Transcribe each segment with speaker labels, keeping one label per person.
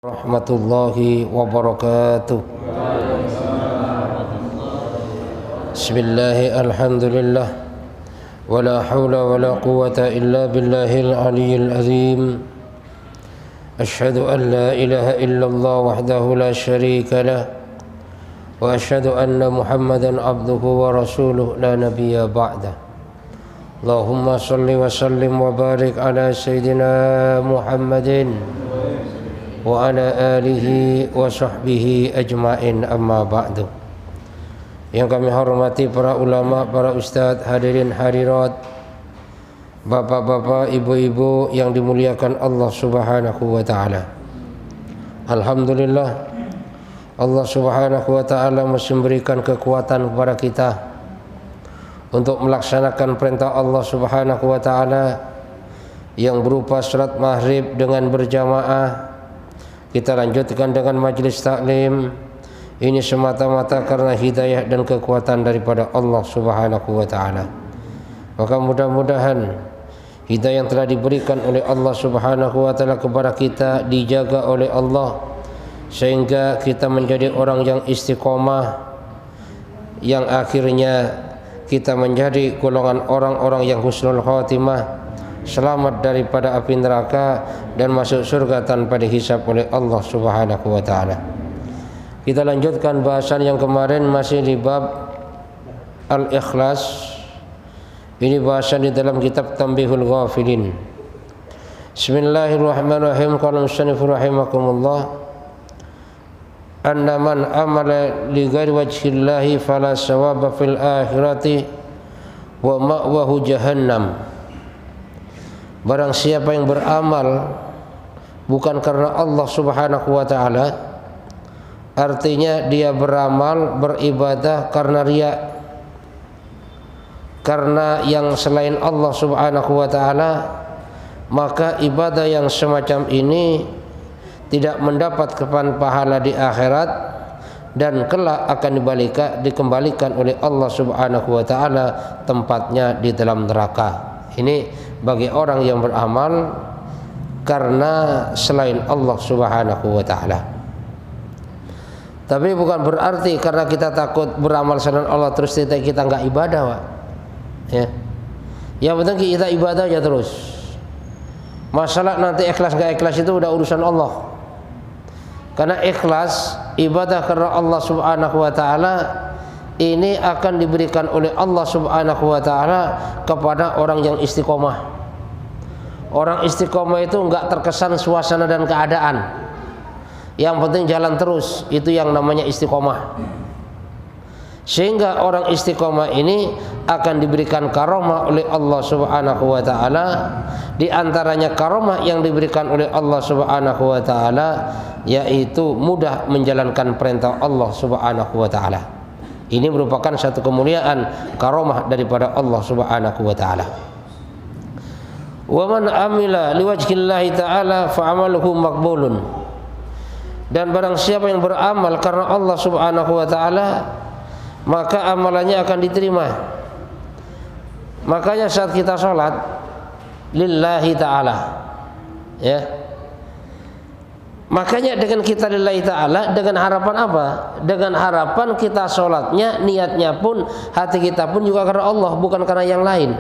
Speaker 1: Rahmatullahi wabarakatuh. Bismillah, alhamdulillah, wala hawla wala quwwata illa billahil aliyyil azim. Asyhadu an la ilaha illallah wahdahu la syarika lah, wa asyhadu anna Muhammadan abduhu wa rasuluh la nabiyya ba'dah. Allahumma salli wa sallim wa barik ala sayyidina Muhammadin wa ala alihi wa sahbihi ajma'in, amma ba'du. Yang kami hormati para ulama, para ustadz, hadirin hadirat, bapak-bapak, ibu-ibu yang dimuliakan Allah subhanahu wa ta'ala. Alhamdulillah, Allah subhanahu wa ta'ala masih memberikan kekuatan kepada kita untuk melaksanakan perintah Allah subhanahu wa ta'ala yang berupa salat maghrib dengan berjamaah. Kita lanjutkan dengan majlis taklim. Ini semata-mata karena hidayah dan kekuatan daripada Allah subhanahu wa ta'ala. Maka mudah-mudahan hidayah yang telah diberikan oleh Allah subhanahu wa ta'ala kepada kita dijaga oleh Allah, sehingga kita menjadi orang yang istiqomah, yang akhirnya kita menjadi golongan orang-orang yang husnul khatimah, selamat daripada api neraka dan masuk surga tanpa dihisab oleh Allah subhanahu wa ta'ala. Kita lanjutkan bahasan yang kemarin, masih di bab Al-Ikhlas. Ini bahasan di dalam kitab Tanbihul Ghafilin. Bismillahirrahmanirrahim. Qala musannif rahimakumullah, anna man amala li ghairi wajhillahi fala sawaba fil akhirati wa ma'wahu jahannam. Barang siapa yang beramal bukan karena Allah subhanahu wa ta'ala, artinya dia beramal, beribadah karena riya, karena yang selain Allah subhanahu wa ta'ala, maka ibadah yang semacam ini tidak mendapatkan pahala di akhirat dan kelak akan dikembalikan oleh Allah subhanahu wa ta'ala tempatnya di dalam neraka. Ini bagi orang yang beramal karena selain Allah subhanahu wa ta'ala. Tapi bukan berarti karena kita takut beramal selain Allah terus kita nggak ibadah, Pak. Ya. Yang penting kita ibadah aja terus. Masalah nanti ikhlas nggak ikhlas itu udah urusan Allah. Karena ikhlas ibadah karena Allah subhanahu wa ta'ala ini akan diberikan oleh Allah subhanahu wa ta'ala kepada orang yang istiqomah. Orang istiqomah itu enggak terkesan suasana dan keadaan. Yang penting jalan terus, itu yang namanya istiqomah. Sehingga orang istiqomah ini akan diberikan karomah oleh Allah subhanahu wa ta'ala. Di antaranya karomah yang diberikan oleh Allah subhanahu wa ta'ala yaitu mudah menjalankan perintah Allah subhanahu wa ta'ala. Ini merupakan satu kemuliaan karomah daripada Allah subhanahu wa ta'ala. Wa man amila liwajhillahi ta'ala fa'amaluhu maqbulun. Dan barang siapa yang beramal karena Allah subhanahu wa ta'ala, maka amalannya akan diterima. Makanya saat kita sholat lillahi ta'ala, ya, makanya dengan kita lillahi ta'ala, dengan harapan apa? Dengan harapan kita sholatnya, niatnya pun, hati kita pun juga karena Allah, bukan karena yang lain.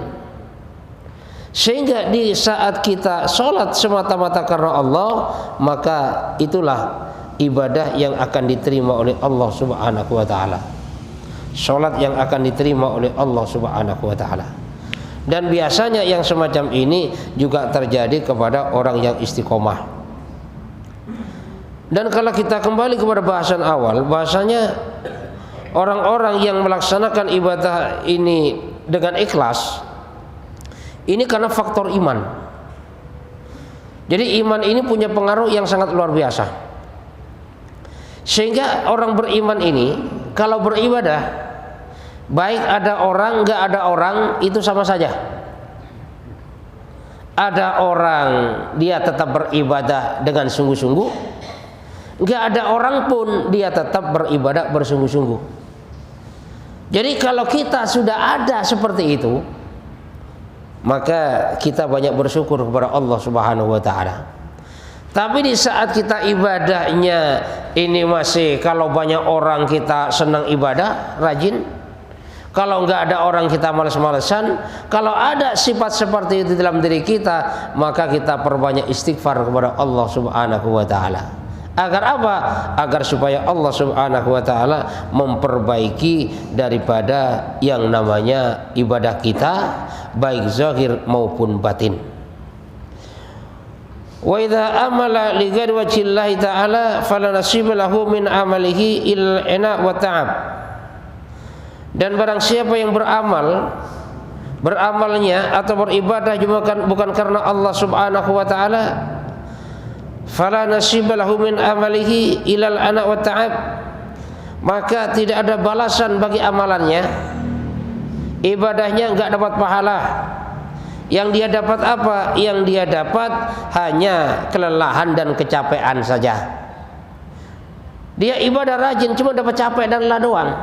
Speaker 1: Sehingga di saat kita sholat semata-mata karena Allah, maka itulah ibadah yang akan diterima oleh Allah subhanahu wa ta'ala. Sholat yang akan diterima oleh Allah subhanahu wa ta'ala. Dan biasanya yang semacam ini juga terjadi kepada orang yang istiqomah. Dan kalau kita kembali kepada bahasan awal, bahasanya orang-orang yang melaksanakan ibadah ini dengan ikhlas, ini karena faktor iman. Jadi iman ini punya pengaruh yang sangat luar biasa. Sehingga orang beriman ini kalau beribadah, baik ada orang, nggak ada orang, itu sama saja. Ada orang dia tetap beribadah dengan sungguh-sungguh, nggak ada orang pun dia tetap beribadah bersungguh-sungguh. Jadi kalau kita sudah ada seperti itu, maka kita banyak bersyukur kepada Allah subhanahu wa ta'ala. Tapi di saat kita ibadahnya ini masih, kalau banyak orang kita senang ibadah, rajin. Kalau nggak ada orang kita malas-malesan. Kalau ada sifat seperti itu dalam diri kita, maka kita perbanyak istighfar kepada Allah Subhanahu wa taala. Agar apa? Agar supaya Allah Subhanahu wa taala memperbaiki daripada yang namanya ibadah kita, baik zahir maupun batin. Wa idza amala li ghairi wajhillahi ta'ala fala nasiba lahu min amalihi illa ina wa ta'ab. Dan barang siapa yang beramalnya atau beribadah bukan karena Allah Subhanahu wa taala, fala nasiba lahu min amalihi illa ana wa ta'ab, maka tidak ada balasan bagi amalannya. Ibadahnya enggak dapat pahala. Yang dia dapat apa? Yang dia dapat hanya kelelahan dan kecapean saja. Dia ibadah rajin, cuma dapat capek dan lelah doang.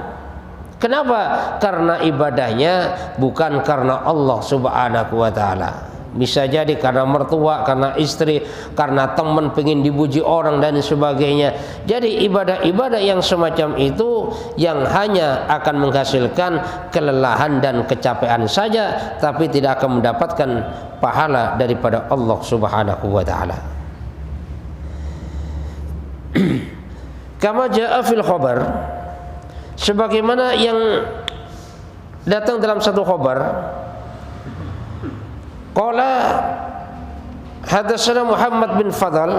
Speaker 1: Kenapa? Karena ibadahnya bukan karena Allah Subhanahu wa taala. Bisa jadi karena mertua, karena istri, karena teman pengen dipuji orang dan sebagainya. Jadi ibadah-ibadah yang semacam itu yang hanya akan menghasilkan kelelahan dan kecapean saja, tapi tidak akan mendapatkan pahala daripada Allah Subhanahu wa taala. Kama jaa fil khabar, sebagaimana yang datang dalam satu khabar. Qala hadatsana Muhammad bin Fadl,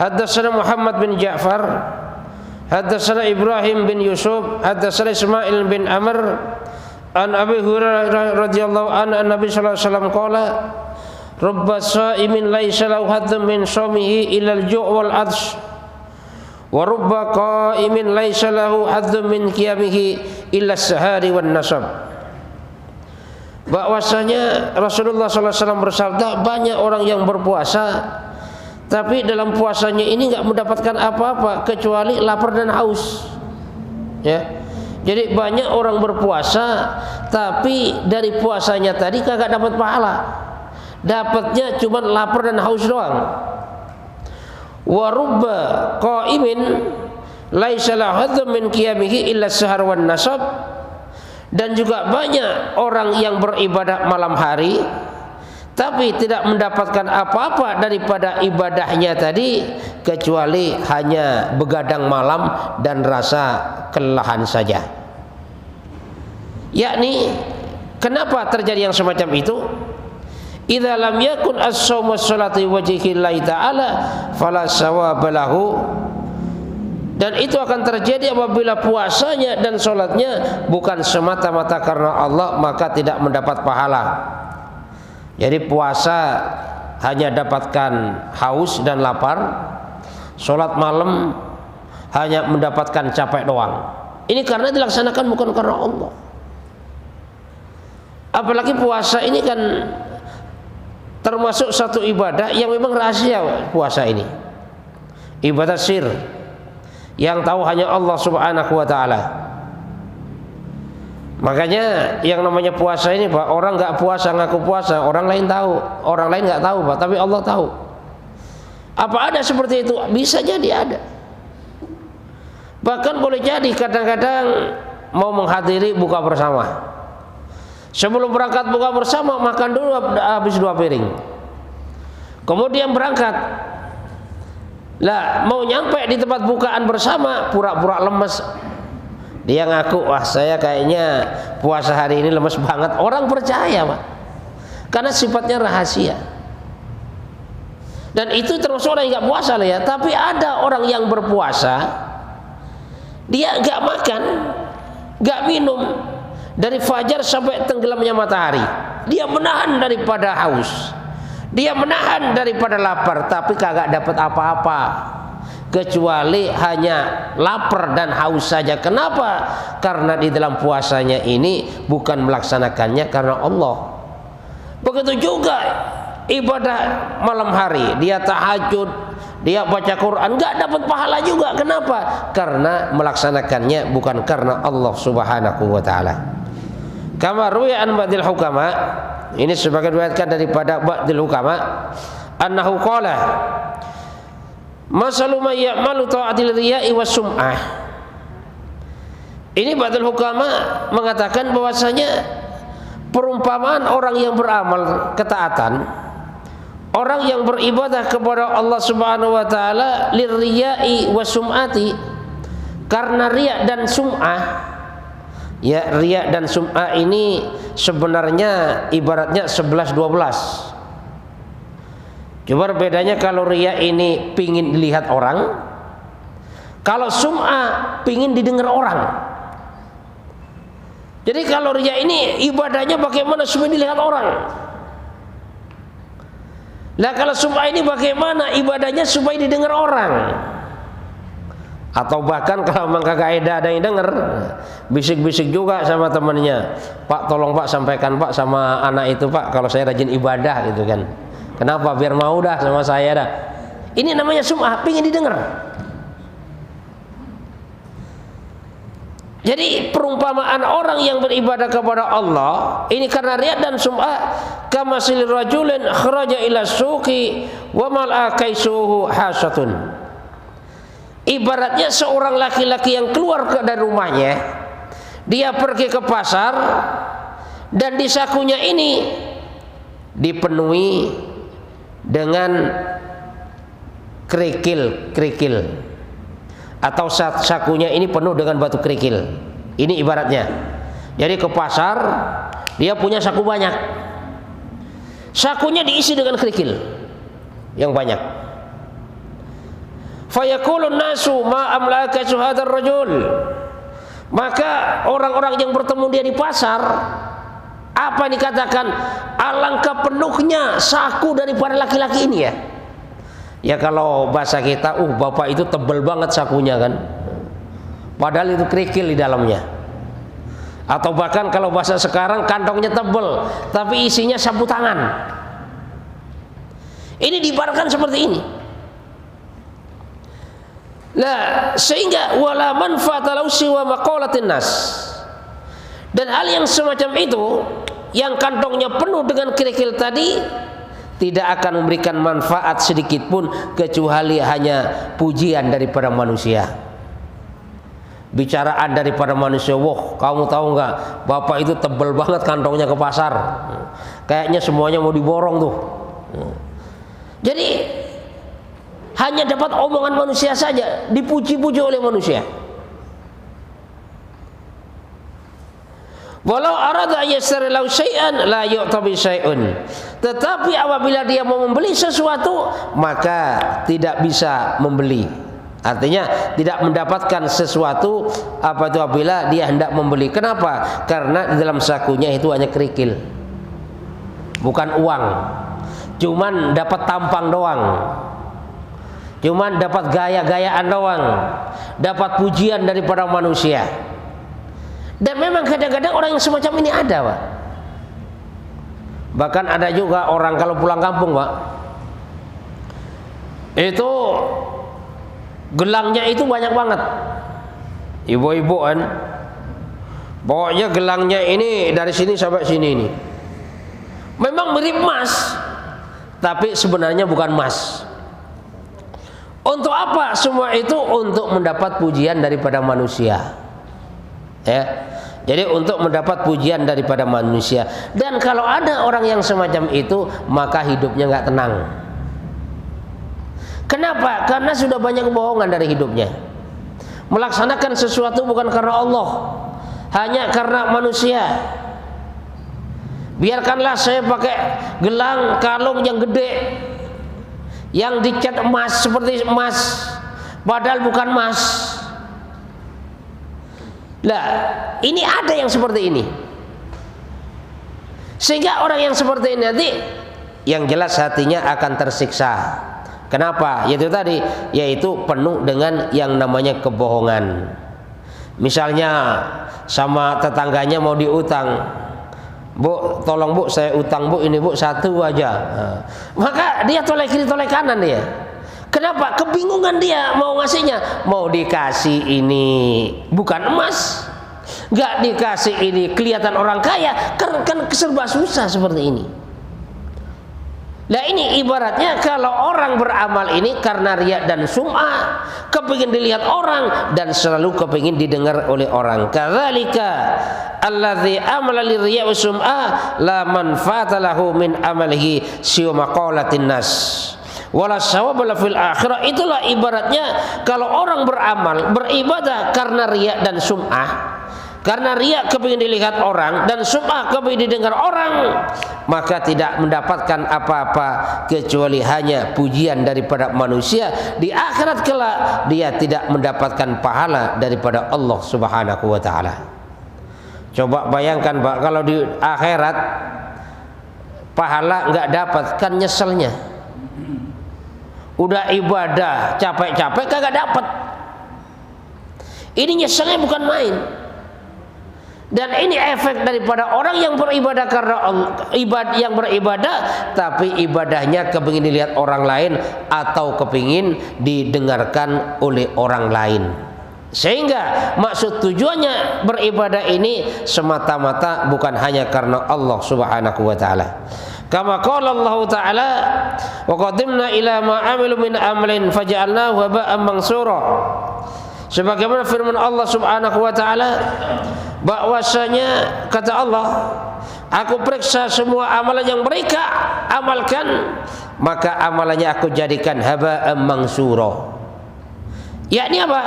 Speaker 1: hadatsana Muhammad bin Ja'far, hadatsana Ibrahim bin Yusuf, hadatsana Ismail bin Amr an Abi Hurairah radhiyallahu anhu an Nabi sallallahu alaihi wasallam qala rubba sha'imin laisa lahu haddun min shaumihi illa al-ju' wal 'atsy wa rubba qa'imin laisa lahu haddun min qiyamihi illa as-sahari wan nasab. Bahwasanya Rasulullah SAW bersabda, banyak orang yang berpuasa tapi dalam puasanya ini nggak mendapatkan apa-apa kecuali lapar dan haus. Ya, jadi banyak orang berpuasa tapi dari puasanya tadi kagak dapat pahala, dapatnya cuma lapar dan haus doang. Wa rubba qa'imin laisa lahu haddun min qiyamihi illa as-sahar wan nasab. Dan juga banyak orang yang beribadah malam hari tapi tidak mendapatkan apa-apa daripada ibadahnya tadi kecuali hanya begadang malam dan rasa kelelahan saja. Yakni kenapa terjadi yang semacam itu? Idza lam yakun as-shaumu sholati wajhillahi ta'ala fala sawaba lahu. Dan itu akan terjadi apabila puasanya dan sholatnya bukan semata-mata karena Allah, maka tidak mendapat pahala. Jadi puasa hanya dapatkan haus dan lapar, sholat malam hanya mendapatkan capek doang. Ini karena dilaksanakan bukan karena Allah. Apalagi puasa ini kan termasuk satu ibadah yang memang rahasia. Puasa ini ibadah sir yang tahu hanya Allah Subhanahu wa taala. Makanya yang namanya puasa ini, Pak, orang nggak puasa ngaku puasa, orang lain tahu, orang lain nggak tahu, Pak, tapi Allah tahu. Apa ada seperti itu? Bisa jadi ada. Bahkan boleh jadi kadang-kadang mau menghadiri buka bersama. Sebelum berangkat buka bersama, makan dulu habis 2 piring. Kemudian berangkat. Lah mau nyampe di tempat bukaan bersama pura-pura lemes. Dia ngaku, wah saya kayaknya puasa hari ini lemes banget. Orang percaya, Pak, karena sifatnya rahasia. Dan itu termasuk orang yang nggak puasa lah ya. Tapi ada orang yang berpuasa, dia nggak makan, nggak minum dari fajar sampai tenggelamnya matahari. Dia menahan daripada haus, dia menahan daripada lapar, tapi kagak dapat apa-apa kecuali hanya lapar dan haus saja. Kenapa? Karena di dalam puasanya ini bukan melaksanakannya karena Allah. Begitu juga ibadah malam hari, dia tahajud, dia baca Quran, nggak dapat pahala juga. Kenapa? Karena melaksanakannya bukan karena Allah Subhanahu wa taala. Kama ruwiya an ba'dil hukama, ini sebagai riwayatkan daripada ba'dil hukama, annahu qala, Masalu may ya'malu ta'atil riya'i was sum'ah. Ini Ba'dul Hukama mengatakan bahwasanya perumpamaan orang yang beramal ketaatan, orang yang beribadah kepada Allah Subhanahu wa taala lirriya'i was sum'ati, karena riya dan sum'ah. Ya, riya dan sum'ah ini sebenarnya ibaratnya 11-12. Cuma bedanya kalau riya ini pingin dilihat orang, kalau sum'ah pingin didengar orang. Jadi kalau riya ini ibadahnya bagaimana supaya dilihat orang. Nah kalau sum'ah ini bagaimana ibadahnya supaya didengar orang. Atau bahkan kalau memang kagak ada yang denger, bisik-bisik juga sama temannya, Pak tolong Pak sampaikan Pak sama anak itu Pak, kalau saya rajin ibadah gitu kan. Kenapa? Biar mau dah sama saya dah. Ini namanya sum'ah, pengen didengar. Jadi perumpamaan orang yang beribadah kepada Allah ini karena riya dan sum'ah, kamasil rajulin kharaja ila suqi wa mal akaisuhu hasatun. Ibaratnya seorang laki-laki yang keluar dari rumahnya, dia pergi ke pasar dan di sakunya ini dipenuhi dengan kerikil atau sakunya ini penuh dengan batu kerikil. Ini ibaratnya. Jadi ke pasar dia punya saku banyak, sakunya diisi dengan kerikil yang banyak. Fayaqulun nasu ma amlaka hadar rajul. Maka orang-orang yang bertemu dia di pasar, apa dikatakan? Alangkah penuhnya saku daripada laki-laki ini ya. Ya kalau bahasa kita, bapak itu tebel banget sakunya kan. Padahal itu kerikil di dalamnya. Atau bahkan kalau bahasa sekarang kantongnya tebel, tapi isinya sapu tangan. Ini diibaratkan seperti ini. Nah, sehingga wala manfaata lahu siwa maqalatin nas. Dan hal yang semacam itu, yang kantongnya penuh dengan kerikil tadi, tidak akan memberikan manfaat sedikit pun kecuali hanya pujian daripada manusia. Bicaraan daripada manusia, wah kamu tahu nggak, bapak itu tebel banget kantongnya ke pasar, kayaknya semuanya mau diborong tuh. Jadi hanya dapat omongan manusia saja, dipuji-puji oleh manusia. Walau arada yasir lau syai'an la yu'tabi syai'un. Tetapi apabila dia mau membeli sesuatu, maka tidak bisa membeli. Artinya tidak mendapatkan sesuatu apabila dia hendak membeli. Kenapa? Karena di dalam sakunya itu hanya kerikil, bukan uang. Cuman dapat tampang doang, cuman dapat gaya-gayaan doang, dapat pujian daripada manusia. Dan memang kadang-kadang orang yang semacam ini ada, Pak. Bahkan ada juga orang kalau pulang kampung, Pak, itu gelangnya itu banyak banget. Ibu-ibu kan, pokoknya gelangnya ini dari sini sampai sini ini. Memang mirip emas, tapi sebenarnya bukan emas. Untuk apa semua itu? Untuk mendapat pujian daripada manusia. Ya. Jadi untuk mendapat pujian daripada manusia. Dan kalau ada orang yang semacam itu, maka hidupnya nggak tenang. Kenapa? Karena sudah banyak kebohongan dari hidupnya. Melaksanakan sesuatu bukan karena Allah, hanya karena manusia. Biarkanlah saya pakai gelang kalung yang gede, yang dicat emas seperti emas, padahal bukan emas. Lah, ini ada yang seperti ini. Sehingga orang yang seperti ini nanti, yang jelas hatinya akan tersiksa. Kenapa? Yaitu tadi, yaitu penuh dengan yang namanya kebohongan. Misalnya sama tetangganya mau diutang, Bu, tolong Bu, saya utang Bu, ini Bu, 1 aja. Nah, maka dia toleh kiri toleh kanan dia. Kenapa? Kebingungan dia mau ngasihnya. Mau dikasih ini bukan emas, nggak dikasih ini kelihatan orang kaya, kan serba susah seperti ini. Nah ini ibaratnya kalau orang beramal ini karena riya dan sum'ah, kepingin dilihat orang dan selalu kepingin didengar oleh orang. Kadzalika alladzi amala liriya wa sum'ah la manfaata lahu min amalihi siwa maqalatin nas wala sawaba fil akhirah. Itulah ibaratnya kalau orang beramal beribadah karena riya dan sum'ah, karena riya kepingin dilihat orang dan sum'ah kepingin didengar orang, maka tidak mendapatkan apa-apa kecuali hanya pujian daripada manusia. Di akhirat kelak dia tidak mendapatkan pahala daripada Allah Subhanahu wa taala. Coba bayangkan Pak, kalau di akhirat pahala nggak dapat, kan nyeselnya. Udah ibadah capek-capek kagak dapat. Ini nyeselnya bukan main. Dan ini efek daripada orang yang beribadah karena yang beribadah tapi ibadahnya kepingin dilihat orang lain atau kepingin didengarkan oleh orang lain. Sehingga maksud tujuannya beribadah ini semata-mata bukan hanya karena Allah Subhanahu wa taala. Kama qala Allah taala wa qadimna ila ma amilu min amalin faj'alnahu haba'an mansura. Sebagaimana firman Allah Subhanahu wa taala, bahwasanya kata Allah, aku periksa semua amalan yang mereka amalkan, maka amalannya aku jadikan haba'an mansura. Yakni apa?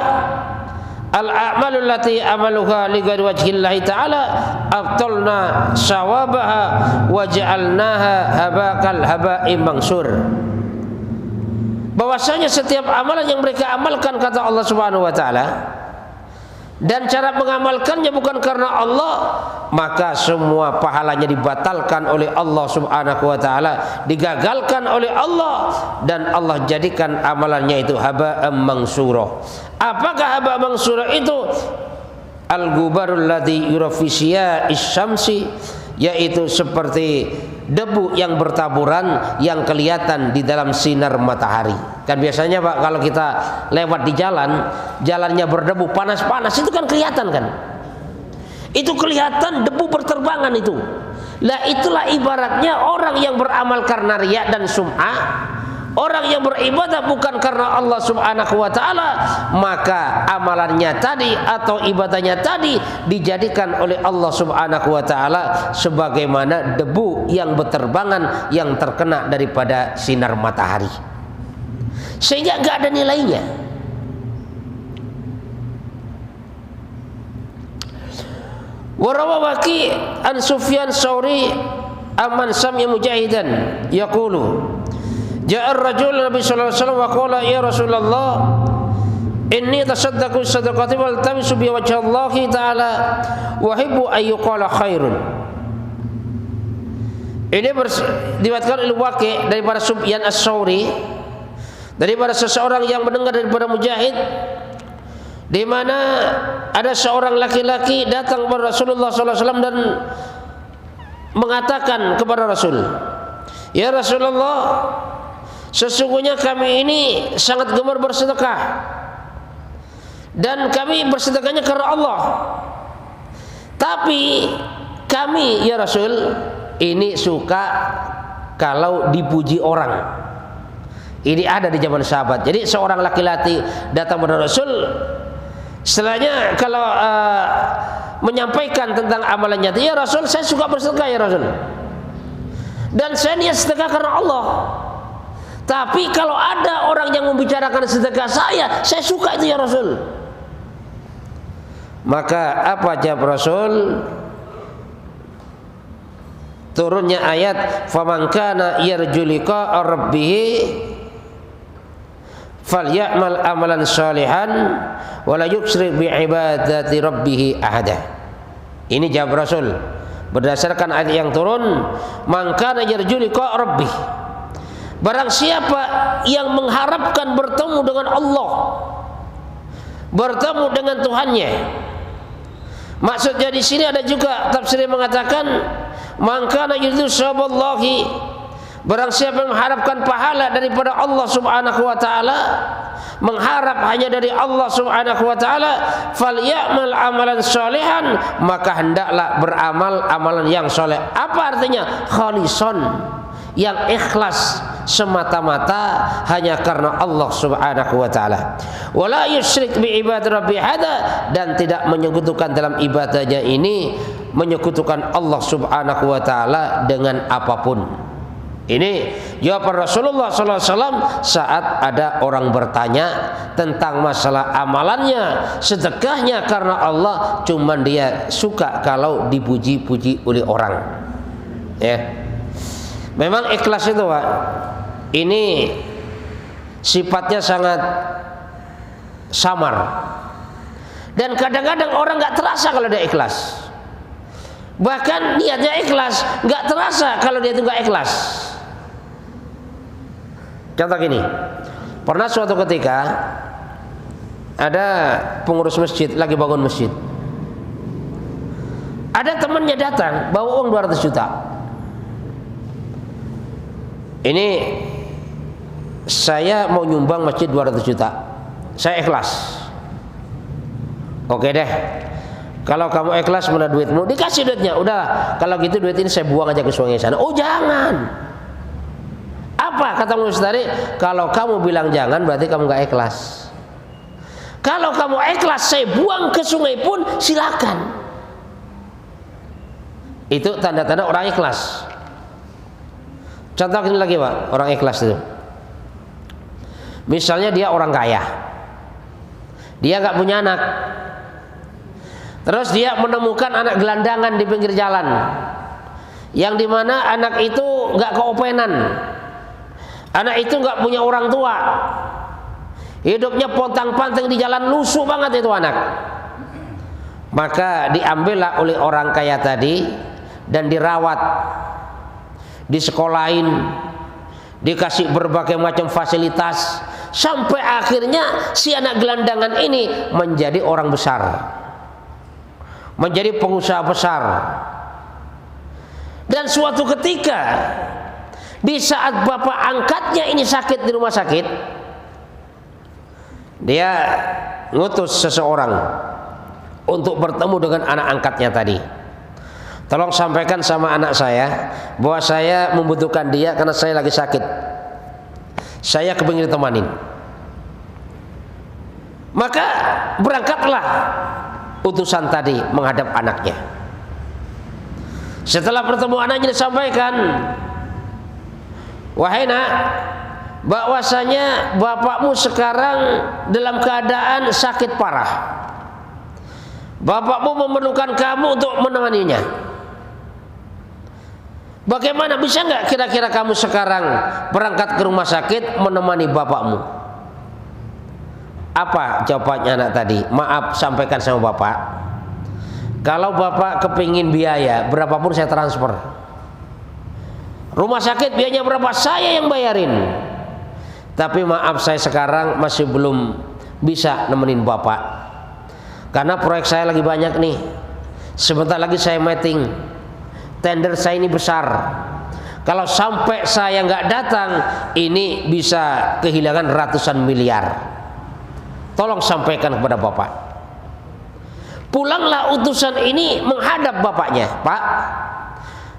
Speaker 1: Al-a'malul lati amaluha li ghairi wajhillahi ta'ala abtalna sawabaha wa ja'alnaha habakal haba'im mansur. Bahwasanya setiap amalan yang mereka amalkan kata Allah Subhanahu wa taala dan cara mengamalkannya bukan karena Allah, maka semua pahalanya dibatalkan oleh Allah Subhanahu wa taala, digagalkan oleh Allah, dan Allah jadikan amalannya itu haba'an mansura. Apakah haba mansura itu? Al-gubarul ladzi yura fi syamsi, yaitu seperti debu yang bertaburan yang kelihatan di dalam sinar matahari. Kan biasanya Pak, kalau kita lewat di jalan, jalannya berdebu panas-panas, itu kan kelihatan kan? Itu kelihatan debu berterbangan itu. Lah itulah ibaratnya orang yang beramal karena riya dan sum'ah, orang yang beribadah bukan karena Allah Subhanahu wa taala, maka amalannya tadi atau ibadahnya tadi dijadikan oleh Allah Subhanahu wa taala sebagaimana debu yang berterbangan yang terkena daripada sinar matahari, sehingga enggak ada nilainya. Warawaki an Sufyan Tsauri aman sami mujahidan yaqulu ja'a ar-rajul Nabi sallallahu alaihi wasallam wa qala ya Rasulullah inni tasaddaqu sadaqati wal tamisu bi wajhi Allah taala wa hibbu ay yuqala khairun. Ini diriwayatkan oleh Waqi daripada Sufyan Ats-Tsauri, daripada seseorang yang mendengar daripada Mujahid, di mana ada seorang laki-laki datang kepada Rasulullah sallallahu alaihi wasallam dan mengatakan kepada Rasul, ya Rasulullah, sesungguhnya kami ini sangat gemar bersedekah dan kami bersedekahnya karena Allah. Tapi kami ya Rasul ini suka kalau dipuji orang. Ini ada di zaman sahabat. Jadi seorang laki-laki datang kepada Rasul, setelahnya kalau menyampaikan tentang amalannya, ya Rasul saya suka bersedekah ya Rasul, dan saya niat sedekah karena Allah. Tapi kalau ada orang yang membicarakan sedekah saya suka itu ya Rasul. Maka apa jawab Rasul? Turunnya ayat faman kana yarju liqa'a rabbih falyamal amalan shalihan wa la yusyrik bi ibadati rabbih ahada. Ini jawab Rasul berdasarkan ayat yang turun, man kana yarju liqa'a rabbih, barang siapa yang mengharapkan bertemu dengan Allah, bertemu dengan Tuhannya. Maksudnya di sini ada juga tafsir yang mengatakan man kana yuridu sawaballahi, barang siapa yang mengharapkan pahala daripada Allah Subhanahu wa taala, mengharap hanya dari Allah Subhanahu wa taala, falyamal amalan sholihan, maka hendaklah beramal amalan yang soleh. Apa artinya? Khalison, yang ikhlas semata-mata hanya karena Allah Subhanahu wa taala. Wala yusyrik bi ibadati rabbi hada, dan tidak menyekutukan dalam ibadahnya ini menyekutukan Allah Subhanahu wa taala dengan apapun. Ini jawaban Rasulullah SAW saat ada orang bertanya tentang masalah amalannya, sedekahnya karena Allah, cuman dia suka kalau dipuji-puji oleh orang. Ya, memang ikhlas itu, Pak, ini sifatnya sangat samar, dan kadang-kadang orang nggak terasa kalau dia ikhlas. Bahkan niatnya ikhlas, nggak terasa kalau dia itu nggak ikhlas. Contoh gini, pernah suatu ketika ada pengurus masjid lagi bangun masjid. Ada temannya datang bawa uang 200 juta. Ini saya mau nyumbang masjid 200 juta. Saya ikhlas. Oke deh. Kalau kamu ikhlas mana duitmu, dikasih duitnya. Udah, kalau gitu duit ini saya buang aja ke sungai sana. Oh jangan. Apa kata Mus tadi? Kalau kamu bilang jangan, berarti kamu gak ikhlas. Kalau kamu ikhlas, saya buang ke sungai pun silakan. Itu tanda-tanda orang ikhlas. Contoh ini lagi, Pak, orang ikhlas itu. Misalnya dia orang kaya, dia gak punya anak, terus dia menemukan anak gelandangan di pinggir jalan, yang dimana anak itu gak keopenan. Anak itu nggak punya orang tua, hidupnya pontang-panting di jalan, lusuh banget itu anak. Maka diambillah oleh orang kaya tadi dan dirawat, disekolahin, dikasih berbagai macam fasilitas, sampai akhirnya si anak gelandangan ini menjadi orang besar, menjadi pengusaha besar. Dan suatu ketika di saat bapak angkatnya ini sakit di rumah sakit, dia ngutus seseorang untuk bertemu dengan anak angkatnya tadi. Tolong sampaikan sama anak saya bahwa saya membutuhkan dia karena saya lagi sakit. Saya kepingin ditemanin. Maka berangkatlah utusan tadi menghadap anaknya. Setelah bertemu anaknya disampaikan, wahai nak, bahwasanya bapakmu sekarang dalam keadaan sakit parah. Bapakmu memerlukan kamu untuk menemaninya. Bagaimana, bisa nggak kira-kira kamu sekarang berangkat ke rumah sakit menemani bapakmu? Apa jawabannya anak tadi? Maaf, sampaikan sama bapak, kalau bapak kepingin biaya berapapun saya transfer. Rumah sakit biayanya berapa saya yang bayarin. Tapi maaf, saya sekarang masih belum bisa nemenin bapak karena proyek saya lagi banyak nih. Sebentar lagi saya meeting, tender saya ini besar. Kalau sampai saya nggak datang, ini bisa kehilangan ratusan miliar. Tolong sampaikan kepada bapak. Pulanglah utusan ini menghadap bapaknya. Pak,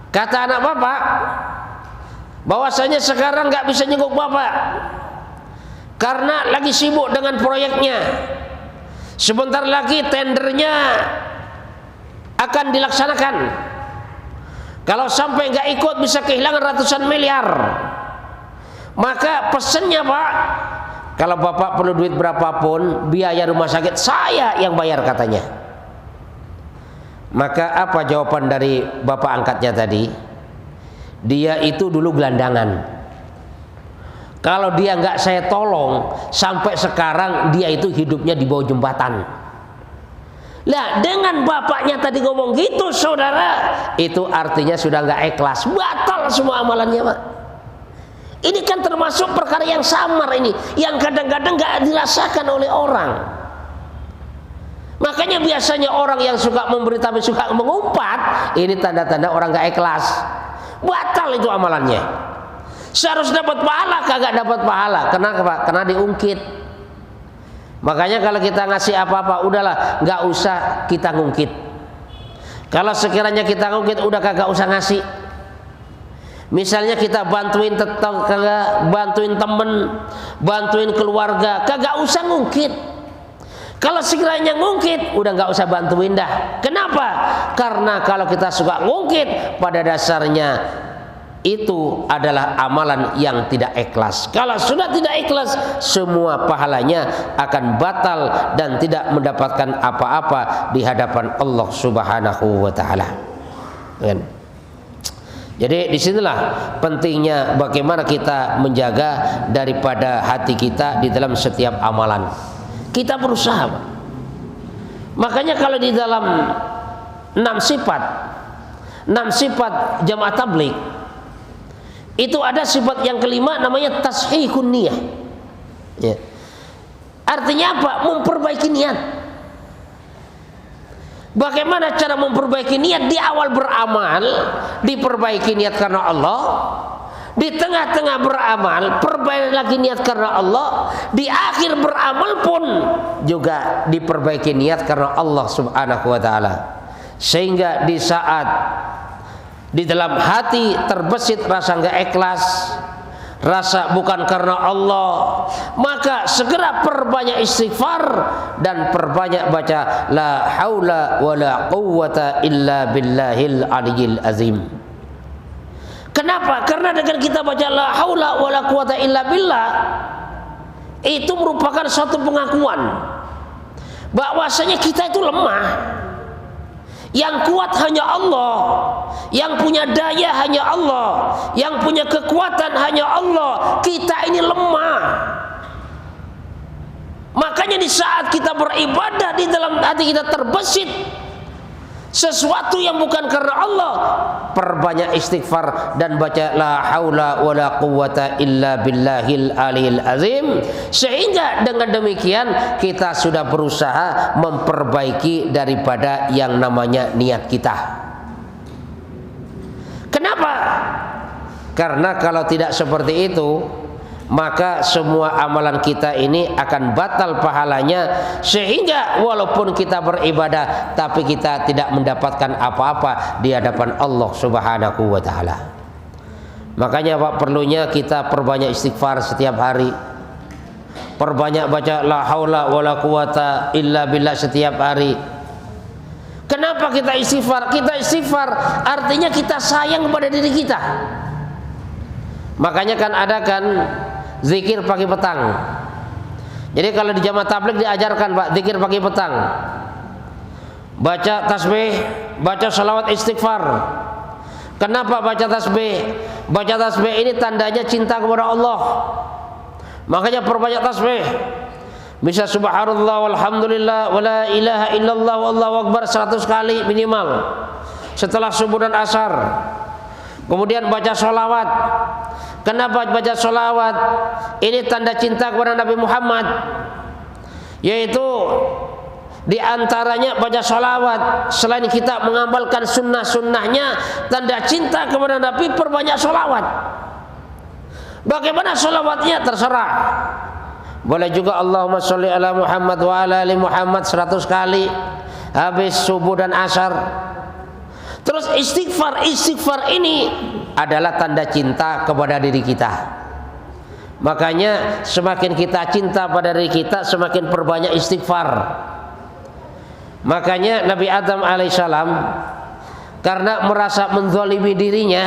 Speaker 1: kata anak bapak, bahwasanya sekarang nggak bisa nyenguk bapak karena lagi sibuk dengan proyeknya. Sebentar lagi tendernya akan dilaksanakan. Kalau sampai nggak ikut bisa kehilangan ratusan miliar. Maka pesennya, Pak, kalau bapak perlu duit berapapun, biaya rumah sakit saya yang bayar, katanya. Maka apa jawaban dari bapak angkatnya tadi? Dia itu dulu gelandangan. Kalau dia nggak saya tolong, sampai sekarang dia itu hidupnya di bawah jembatan. Lah, dengan bapaknya tadi ngomong gitu, saudara, itu artinya sudah nggak ikhlas, batal semua amalannya, Pak. Ini kan termasuk perkara yang samar ini, yang kadang-kadang nggak dirasakan oleh orang. Makanya biasanya orang yang suka memberi tapi suka mengumpat, ini tanda-tanda orang nggak ikhlas. Batal itu amalannya. Seharusnya dapat pahala, kagak dapat pahala. Kenapa? Karena diungkit. Makanya kalau kita ngasih apa-apa, udahlah, nggak usah kita ngungkit. Kalau sekiranya kita ngungkit, udah kagak usah ngasih. Misalnya kita bantuin tetangga, bantuin temen, bantuin keluarga, kagak usah ngungkit. Kalau sekiranya ngungkit, udah nggak usah bantuin dah. Kenapa? Karena kalau kita suka ngungkit, pada dasarnya itu adalah amalan yang tidak ikhlas. Kalau sudah tidak ikhlas, semua pahalanya akan batal dan tidak mendapatkan apa-apa di hadapan Allah Subhanahu wa taala. Jadi disinilah pentingnya bagaimana kita menjaga daripada hati kita di dalam setiap amalan. Kita berusaha. Makanya kalau di dalam 6 sifat jamaah tabligh, itu ada sifat yang kelima namanya tashihun niyah. Ya. Artinya apa? Memperbaiki niat. Bagaimana cara memperbaiki niat? Di awal beramal diperbaiki niat karena Allah, di tengah-tengah beramal perbaiki lagi niat karena Allah, di akhir beramal pun juga diperbaiki niat karena Allah Subhanahu wa taala. Sehingga di saat di dalam hati terbesit rasa enggak ikhlas, rasa bukan karena Allah, maka segera perbanyak istighfar dan perbanyak baca la haula wala quwwata illa billahil aliyil azim. Kenapa? Karena dengan kita baca la haula wala quwwata illa billah, itu merupakan suatu pengakuan bahwasanya kita itu lemah. Yang kuat hanya Allah, yang punya daya hanya Allah, yang punya kekuatan hanya Allah. Kita ini lemah. Makanya di saat kita beribadah, di dalam hati kita terbesit sesuatu yang bukan karena Allah, perbanyak istighfar dan baca la haula wala quwwata illa billahil aliyil azim. Sehingga dengan demikian kita sudah berusaha memperbaiki daripada yang namanya niat kita. Kenapa? Karena kalau tidak seperti itu, maka semua amalan kita ini akan batal pahalanya, sehingga walaupun kita beribadah tapi kita tidak mendapatkan apa-apa di hadapan Allah Subhanahu wa taala. Makanya Pak, perlunya kita perbanyak istighfar setiap hari, perbanyak baca la haula wala quwata illa billah setiap hari. Kenapa kita istighfar? Kita istighfar artinya kita sayang kepada diri kita. Makanya kan ada kan zikir pagi petang. Jadi kalau di jamaah tabligh diajarkan Pak, zikir pagi petang, baca tasbih, baca salawat istighfar. Kenapa baca tasbih? Baca tasbih ini tandanya cinta kepada Allah. Makanya perbanyak tasbih. Bisa subhanallah walhamdulillah wala ilaha illallah wallahu akbar 100 kali minimal setelah subuh dan asar. Kemudian baca sholawat. Kenapa baca sholawat? Ini tanda cinta kepada Nabi Muhammad, yaitu di antaranya baca sholawat. Selain kita mengamalkan sunnah-sunnahnya, tanda cinta kepada Nabi, perbanyak sholawat. Bagaimana sholawatnya? Terserah. Boleh juga Allahumma sholli ala Muhammad wa ala ali Muhammad 100 kali habis subuh dan asar. Terus istighfar ini adalah tanda cinta kepada diri kita. Makanya semakin kita cinta pada diri kita, semakin perbanyak istighfar. Makanya Nabi Adam alaihissalam karena merasa menzalimi dirinya,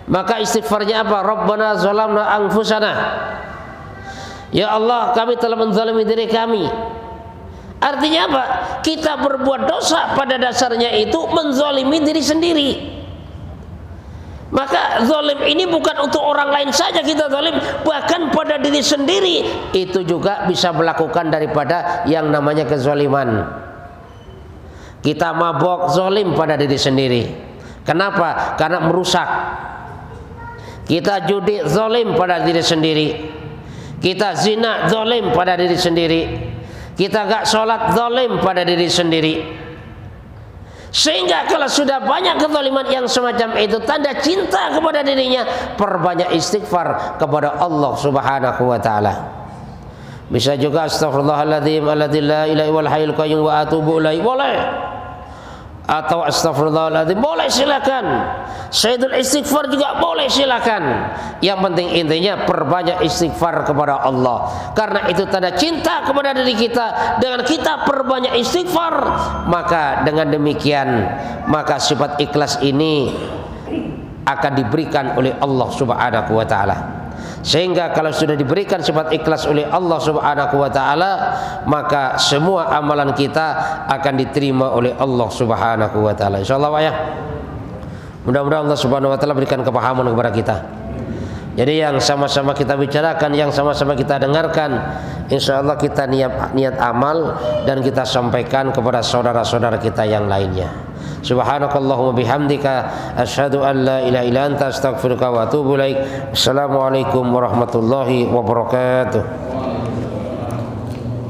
Speaker 1: maka istighfarnya apa? Rabbana zalamna anfusana. Ya Allah, kami telah menzalimi diri kami. Artinya apa? Kita berbuat dosa pada dasarnya itu menzalimi diri sendiri. Maka zalim ini bukan untuk orang lain saja kita zalim, bahkan pada diri sendiri itu juga bisa melakukan daripada yang namanya kezaliman. Kita mabok, zalim pada diri sendiri. Kenapa? Karena merusak. Kita judi, zalim pada diri sendiri. Kita zina, zalim pada diri sendiri. Kita gak sholat, zalim pada diri sendiri. Sehingga kalau sudah banyak kezaliman yang semacam itu, tanda cinta kepada dirinya, perbanyak istighfar kepada Allah Subhanahu wa taala. Bisa juga astaghfirullahaladzim alladzi la ilaha illal hayyul qayyum wa atubu ilaihi, boleh. Atau astaghfirullahaladzim, boleh, silakan. Sayyidul istighfar juga boleh, silakan. Yang penting intinya perbanyak istighfar kepada Allah, karena itu tanda cinta kepada diri kita. Dengan kita perbanyak istighfar, maka dengan demikian maka sifat ikhlas ini akan diberikan oleh Allah Subhanahu wa taala. Sehingga kalau sudah diberikan sifat ikhlas oleh Allah Subhanahu wa taala, maka semua amalan kita akan diterima oleh Allah Subhanahu wa taala. Insyaallah Pak ya. Mudah-mudahan Allah Subhanahu wa taala berikan kepahaman kepada kita. Jadi yang sama-sama kita bicarakan, yang sama-sama kita dengarkan, insyaallah kita niat amal dan kita sampaikan kepada saudara-saudara kita yang lainnya. Subhanakallahumma bihamdika asyhadu an la ilaha illa anta astaghfiruka wa atubu ilaik. Assalamualaikum warahmatullahi wabarakatuh.